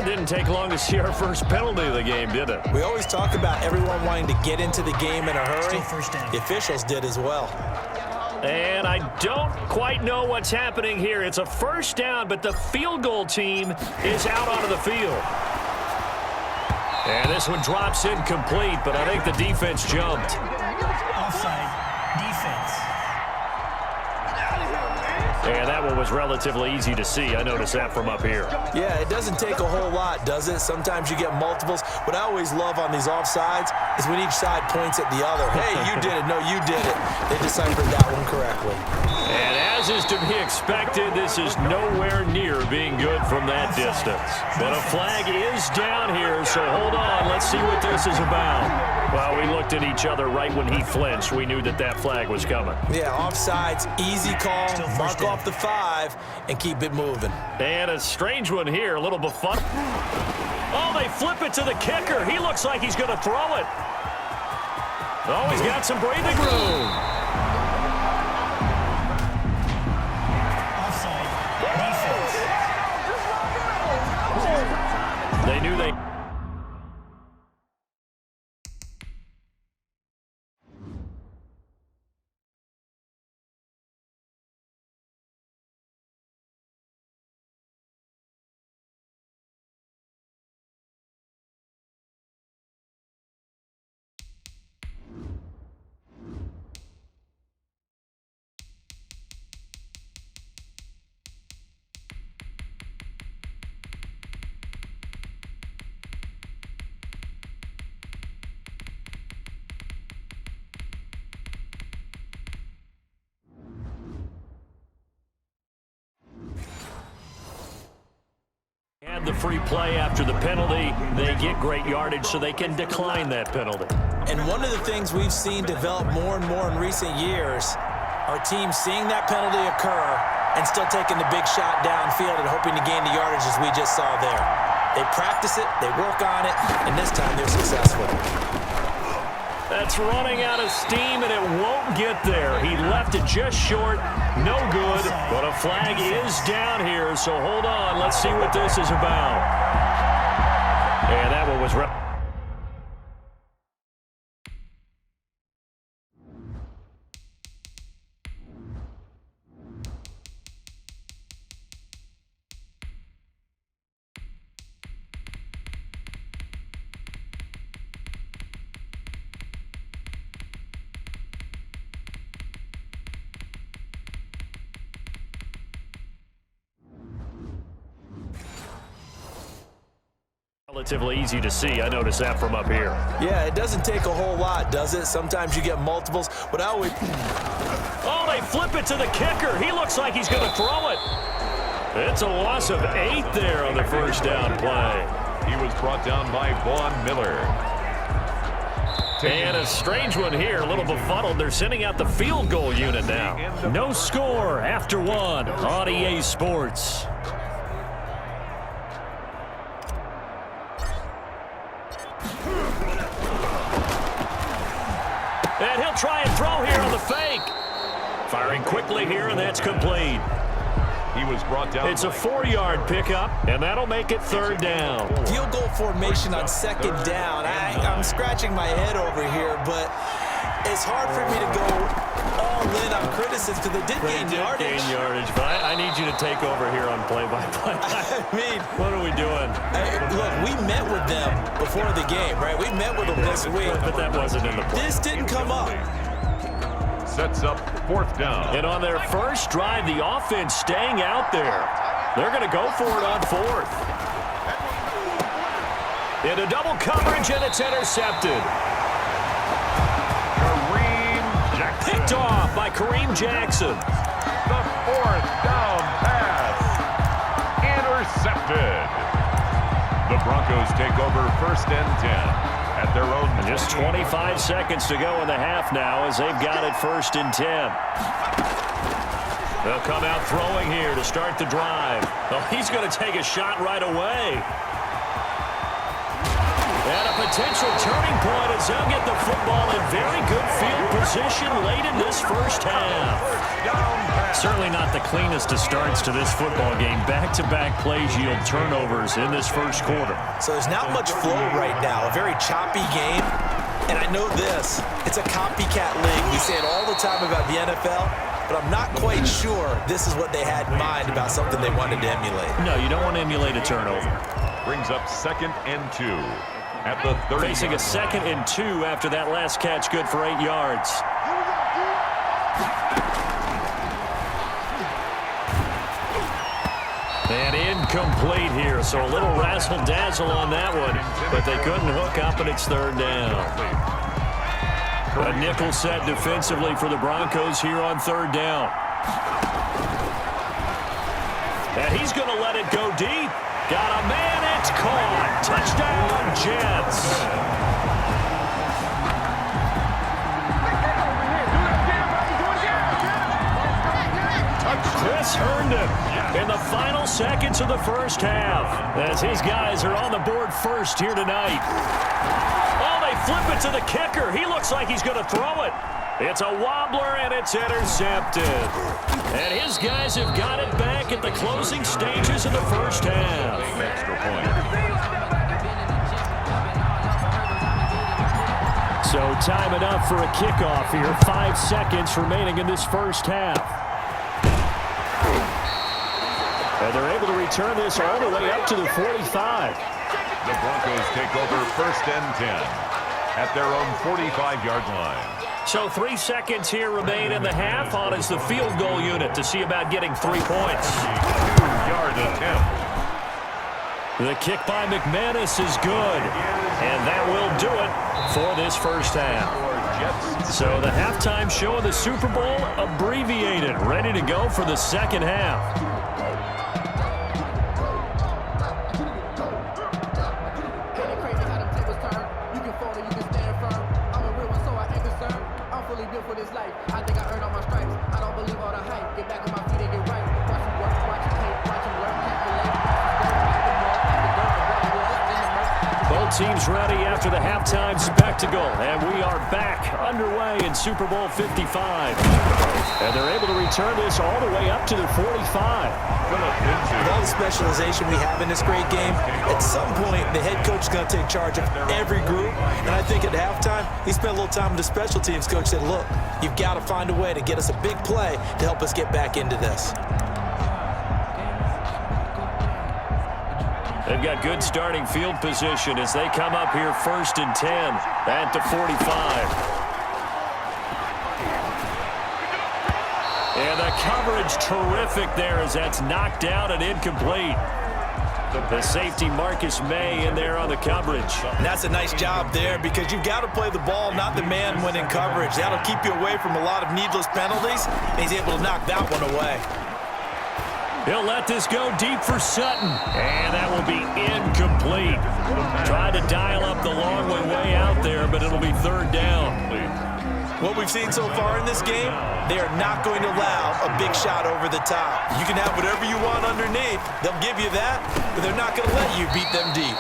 didn't take long to see our first penalty of the game, did it? We always talk about everyone wanting to get into the game in a hurry. Still first down. The officials did as well. And I don't quite know what's happening here. It's a first down, but the field goal team is out onto the field. And this one drops incomplete, but I think the defense jumped. Offside. Defense. And that one was relatively easy to see. I noticed that from up here. Yeah, it doesn't take a whole lot, does it? Sometimes you get multiples. What I always love on these offsides is when each side points at the other. Hey, you did it. No, you did it. They deciphered that one correctly. And as is to be expected, this is nowhere near being good from that distance. But a flag is down here, so hold on. Let's see what this is about. Well, we looked at each other right when he flinched. We knew that that flag was coming. Yeah, offsides, easy call, mark off the 5, and keep it moving. And a strange one here, a little befuddled. Oh, they flip it to the kicker. He looks like he's going to throw it. Oh, he's got some breathing room. Offside. Defense. They knew they... Had the free play after the penalty. They get great yardage, so they can decline that penalty. And one of the things we've seen develop more and more in recent years, our team seeing that penalty occur and still taking the big shot downfield and hoping to gain the yardage as we just saw there. They practice it, they work on it, and this time they're successful. That's running out of steam, and it won't get there. He left it just short. No good, but a flag is down here, so hold on. Let's see what this is about. And that one was... relatively easy to see. I noticed that from up here. Yeah, it doesn't take a whole lot, does it? Sometimes you get multiples, but I always... Oh, they flip it to the kicker. He looks like he's going to throw it. It's a loss of 8 there on the first down play. He was brought down by Vaughn Miller. And a strange one here, a little befuddled. They're sending out the field goal unit now. No score after 1 on EA Sports. And he'll try and throw here on the fake. Firing quickly here, and that's complete. He was brought down. It's a 4-yard pickup, and that'll make it 3rd down. Field goal formation on 2nd down. I'm scratching my head over here, but it's hard for me to go all in on criticism because they did gain yardage. But I need you to take over here on play-by-play. I mean, what are we doing? Look, we met with them before the game, right? We met with them this week. But that wasn't in the play. This didn't come up. Sets up 4th down. And on their first drive, the offense staying out there. They're going to go for it on 4th. Into double coverage, and it's intercepted. Picked off by Kareem Jackson. The 4th down pass. Intercepted. The Broncos take over 1st and 10 at their own. And just 25 seconds to go in the half now as they've got it 1st and 10. They'll come out throwing here to start the drive. Oh, he's going to take a shot right away. And a potential turning point as they'll get the football in very good field position late in this first half. Certainly not the cleanest of starts to this football game. Back-to-back plays yield turnovers in this first quarter. So there's not much flow right now. A very choppy game. And I know this. It's a copycat league. We say it all the time about the NFL, but I'm not quite sure this is what they had in mind about something they wanted to emulate. No, you don't want to emulate a turnover. Brings up 2nd and 2 at the 30. Facing a 2nd and 2 after that last catch, good for 8 yards. And incomplete here, so a little razzle-dazzle on that one, but they couldn't hook up, and it's 3rd down. A nickel set defensively for the Broncos here on 3rd down. And he's going to let it go deep. Got a man, it's caught. Touchdown, Jets. Chris Herndon in the final seconds of the first half as his guys are on the board first here tonight. Oh, they flip it to the kicker. He looks like he's going to throw it. It's a wobbler, and it's intercepted. And his guys have got it back at the closing stages of the first half. Extra point. So time enough for a kickoff here. 5 seconds remaining in this first half. And they're able to return this all the way up to the 45. The Broncos take over 1st and 10 at their own 45-yard line. So 3 seconds here remain in the half. On is the field goal unit to see about getting 3 points. 2-yard attempt. The kick by McManus is good. And that will do it for this first half. So the halftime show of the Super Bowl abbreviated. Ready to go for the second half. Teams ready after the halftime spectacle, and we are back underway in Super Bowl 55. And they're able to return this all the way up to the 45. With all the specialization we have in this great game, at some point the head coach is going to take charge of every group. And I think at halftime, he spent a little time with the special teams coach, said, look, you've got to find a way to get us a big play to help us get back into this. They've got good starting field position as they come up here 1st and 10 at the 45. And the coverage terrific there as that's knocked down and incomplete. The safety Marcus May in there on the coverage. And that's a nice job there because you've got to play the ball, not the man when in coverage. That'll keep you away from a lot of needless penalties, and he's able to knock that one away. He'll let this go deep for Sutton, and that will be incomplete. Tried to dial up the long way out there, but it'll be 3rd down. What we've seen so far in this game, they are not going to allow a big shot over the top. You can have whatever you want underneath. They'll give you that, but they're not going to let you beat them deep.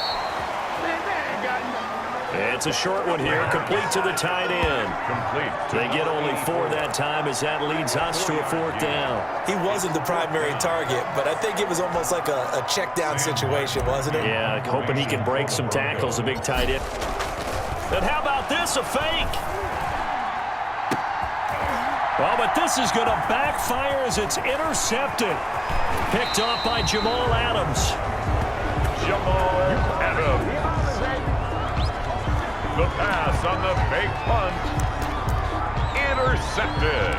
It's a short one here, complete to the tight end. Complete. They get only 4 that time as that leads us to a 4th down. He wasn't the primary target, but I think it was almost like a check down situation, wasn't it? Yeah, hoping he can break some tackles, a big tight end. And how about this, a fake? Well, but this is going to backfire as it's intercepted. Picked off by Jamal Adams. Jamal Adams. The pass on the fake punt. Intercepted.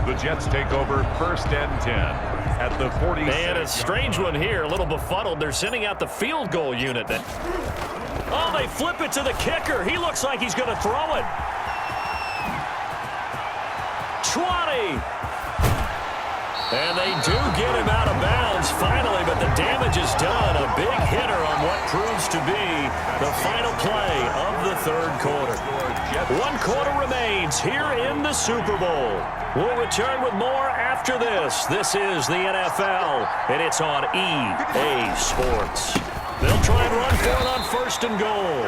The Jets take over 1st and 10 at the 46. And a strange one here, a little befuddled. They're sending out the field goal unit. Oh, they flip it to the kicker. He looks like he's going to throw it. 20. And they do get him out of bounds finally, but the damage is done. A big hitter on what proves to be the final play of the 3rd quarter. 1 quarter remains here in the Super Bowl. We'll return with more after this. This is the NFL, and it's on EA Sports. They'll try and run for it on 1st and goal.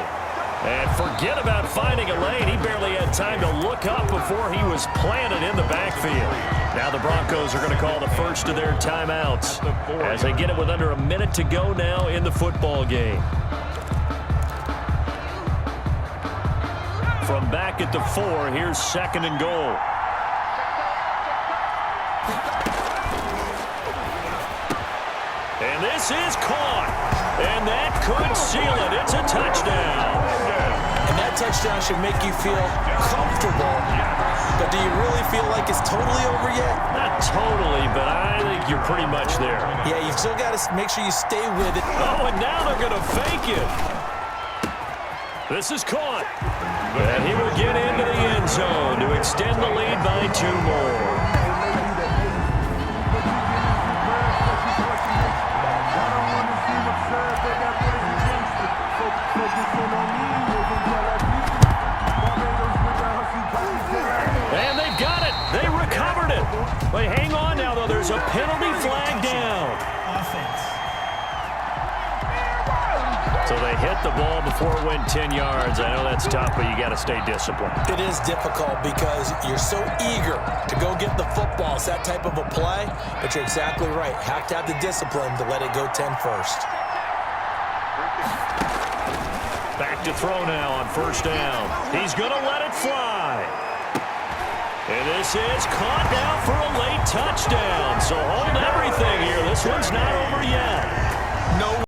And forget about finding a lane. He barely had time to look up before he was planted in the backfield. Now the Broncos are going to call the first of their timeouts as they get it with under a minute to go now in the football game. From back at the 4, here's 2nd and goal. And this is caught. And that could seal it. It's a touchdown. And that touchdown should make you feel comfortable. But do you really feel like it's totally over yet? Not totally, but I think you're pretty much there. Yeah, you've still got to make sure you stay with it. Oh, and now they're going to fake it. This is caught. And he will get into the end zone to extend the lead by 2 more. And they've got it. They recovered it. But hang on now, though. There's a penalty flag down. Offense. So they hit the ball before it went 10 yards. I know that's tough, but you got to stay disciplined. It is difficult because you're so eager to go get the football. It's that type of a play, but you're exactly right. Have to have the discipline to let it go 10 first. Back to throw now on 1st down. He's going to let it fly. And this is caught now for a late touchdown. So hold everything here. This one's not over yet. No